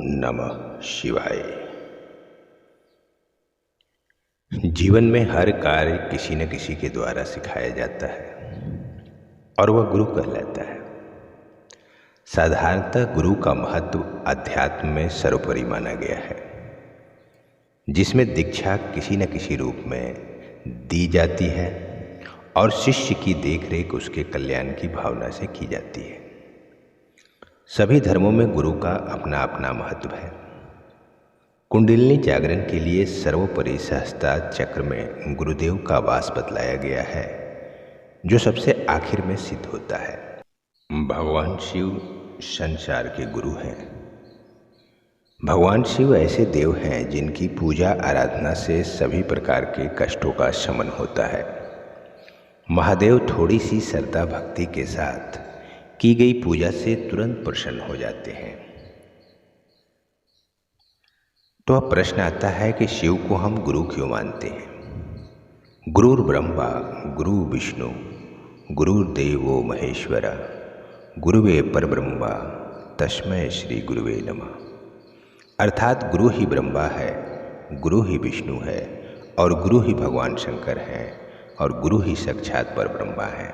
नमः शिवाय। जीवन में हर कार्य किसी न किसी के द्वारा सिखाया जाता है और वह गुरु कहलाता है। साधारणतः गुरु का महत्व अध्यात्म में सर्वोपरि माना गया है, जिसमें दीक्षा किसी न किसी रूप में दी जाती है और शिष्य की देखरेख उसके कल्याण की भावना से की जाती है। सभी धर्मों में गुरु का अपना अपना महत्व है। कुंडलिनी जागरण के लिए सर्वोपरि सहस्त्रार चक्र में गुरुदेव का वास बतलाया गया है, जो सबसे आखिर में सिद्ध होता है। भगवान शिव संसार के गुरु हैं। भगवान शिव ऐसे देव हैं जिनकी पूजा आराधना से सभी प्रकार के कष्टों का शमन होता है। महादेव थोड़ी सी श्रद्धा भक्ति के साथ की गई पूजा से तुरंत प्रसन्न हो जाते हैं। तो अब प्रश्न आता है कि शिव को हम गुरु क्यों मानते हैं। गुरुर् ब्रह्मा गुरु विष्णु गुरुर्देवो महेश्वरा गुरुवे परब्रह्मा तस्मै श्री गुरुवे नमः। अर्थात गुरु ही ब्रह्मा है, गुरु ही विष्णु है और गुरु ही भगवान शंकर हैं और गुरु ही साक्षात परब्रह्मा है।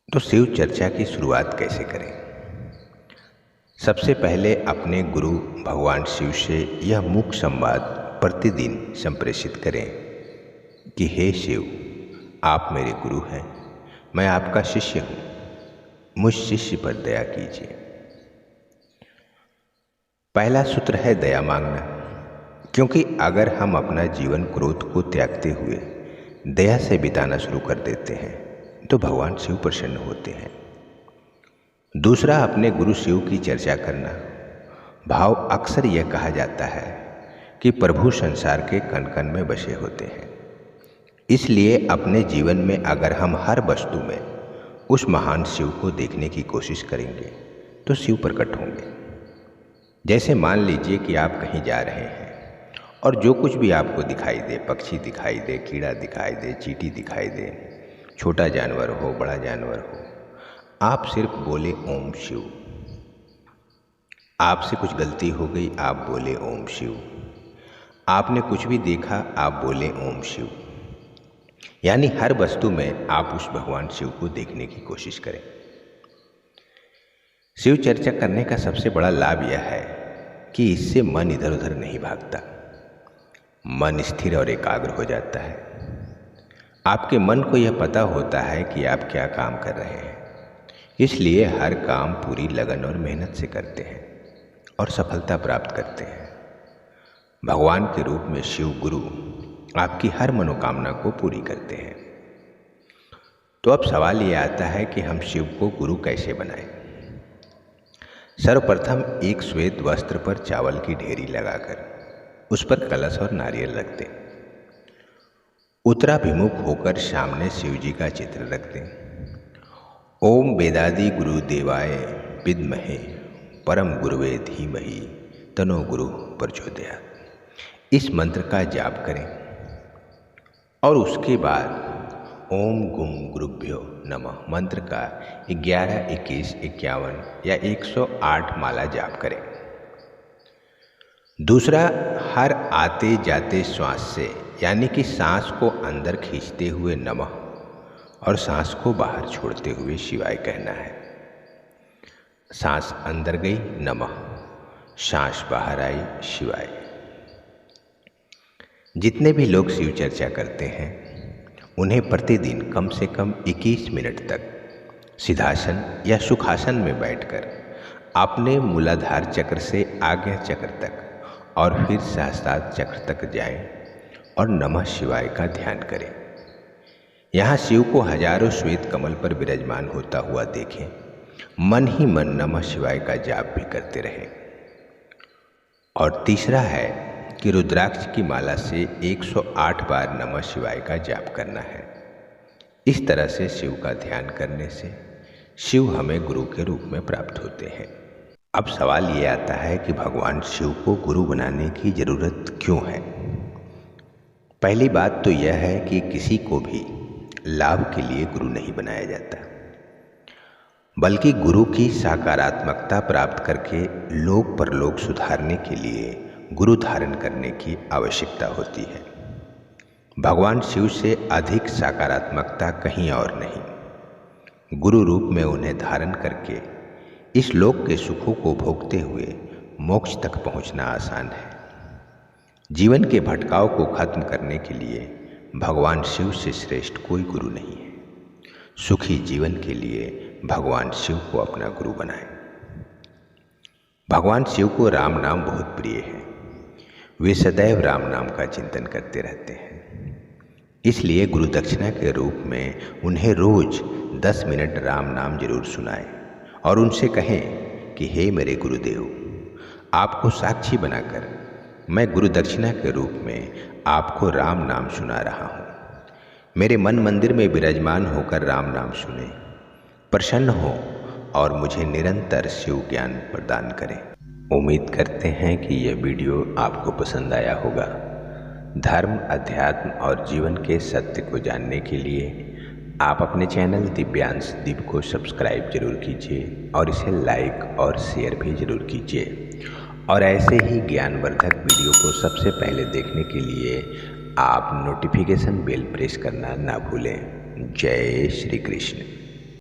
तो शिव चर्चा की शुरुआत कैसे करें। सबसे पहले अपने गुरु भगवान शिव से यह मुख्य संवाद प्रतिदिन संप्रेषित करें कि हे शिव, आप मेरे गुरु हैं, मैं आपका शिष्य हूँ, मुझ शिष्य पर दया कीजिए। पहला सूत्र है दया मांगना, क्योंकि अगर हम अपना जीवन क्रोध को त्यागते हुए दया से बिताना शुरू कर देते हैं तो भगवान शिव प्रसन्न होते हैं। दूसरा, अपने गुरु शिव की चर्चा करना। भाव अक्सर यह कहा जाता है कि प्रभु संसार के कण कण में बसे होते हैं, इसलिए अपने जीवन में अगर हम हर वस्तु में उस महान शिव को देखने की कोशिश करेंगे तो शिव प्रकट होंगे। जैसे मान लीजिए कि आप कहीं जा रहे हैं और जो कुछ भी आपको दिखाई दे, पक्षी दिखाई दे, कीड़ा दिखाई दे, चींटी दिखाई दे, छोटा जानवर हो, बड़ा जानवर हो, आप सिर्फ बोले ओम शिव। आपसे कुछ गलती हो गई, आप बोले ओम शिव। आपने कुछ भी देखा, आप बोले ओम शिव। यानी हर वस्तु में आप उस भगवान शिव को देखने की कोशिश करें। शिव चर्चा करने का सबसे बड़ा लाभ यह है कि इससे मन इधर उधर नहीं भागता, मन स्थिर और एकाग्र हो जाता है। आपके मन को यह पता होता है कि आप क्या काम कर रहे हैं, इसलिए हर काम पूरी लगन और मेहनत से करते हैं और सफलता प्राप्त करते हैं। भगवान के रूप में शिव गुरु आपकी हर मनोकामना को पूरी करते हैं। तो अब सवाल ये आता है कि हम शिव को गुरु कैसे बनाएं। सर्वप्रथम एक श्वेत वस्त्र पर चावल की ढेरी लगाकर उस पर कलश और नारियल रख दें। उत्तराभिमुख होकर सामने शिव जी का चित्र रख दें। ओम वेदादि गुरुदेवाय विद्महे परम गुरुवे धीमहि तनो गुरु प्रचोदयात्, इस मंत्र का जाप करें और उसके बाद ओम गुम गुरुभ्यो नमः मंत्र का 11, 21, 51 या 108 माला जाप करें। दूसरा, हर आते जाते श्वास से, यानी कि सांस को अंदर खींचते हुए नमः और सांस को बाहर छोड़ते हुए शिवाय कहना है। सांस अंदर गई नमः, सांस बाहर आई शिवाय। जितने भी लोग शिव चर्चा करते हैं उन्हें प्रतिदिन कम से कम 21 मिनट तक सिद्धासन या सुखासन में बैठकर अपने मूलाधार चक्र से आज्ञा चक्र तक और फिर सहस्त्रार चक्र तक जाएं और नमः शिवाय का ध्यान करें। यहाँ शिव को हजारों श्वेत कमल पर विराजमान होता हुआ देखें, मन ही मन नमः शिवाय का जाप भी करते रहें। और तीसरा है कि रुद्राक्ष की माला से 108 बार नमः शिवाय का जाप करना है। इस तरह से शिव का ध्यान करने से शिव हमें गुरु के रूप में प्राप्त होते हैं। अब सवाल ये आता है कि भगवान शिव को गुरु बनाने की जरूरत क्यों है। पहली बात तो यह है कि किसी को भी लाभ के लिए गुरु नहीं बनाया जाता। बल्कि गुरु की सकारात्मकता प्राप्त करके लोक परलोक सुधारने के लिए गुरु धारण करने की आवश्यकता होती है। भगवान शिव से अधिक सकारात्मकता कहीं और नहीं। गुरु रूप में उन्हें धारण करके इस लोक के सुखों को भोगते हुए मोक्ष तक पहुंचना आसान है। जीवन के भटकाव को खत्म करने के लिए भगवान शिव से श्रेष्ठ कोई गुरु नहीं है। सुखी जीवन के लिए भगवान शिव को अपना गुरु बनाएं। भगवान शिव को राम नाम बहुत प्रिय है। वे सदैव राम नाम का चिंतन करते रहते हैं। इसलिए गुरु दक्षिणा के रूप में उन्हें रोज 10 मिनट राम नाम जरूर सुनाएं और उनसे कहें कि हे मेरे गुरुदेव, आपको साक्षी बनाकर मैं गुरु दक्षिणा के रूप में आपको राम नाम सुना रहा हूँ। मेरे मन मंदिर में विराजमान होकर राम नाम सुने, प्रसन्न हो और मुझे निरंतर शिव ज्ञान प्रदान करें। उम्मीद करते हैं कि यह वीडियो आपको पसंद आया होगा। धर्म, अध्यात्म और जीवन के सत्य को जानने के लिए आप अपने चैनल दिव्यांश दीप को सब्सक्राइब जरूर कीजिए और इसे लाइक और शेयर भी जरूर कीजिए। और ऐसे ही ज्ञानवर्धक वीडियो को सबसे पहले देखने के लिए आप नोटिफिकेशन बेल प्रेस करना ना भूलें। जय श्री कृष्ण।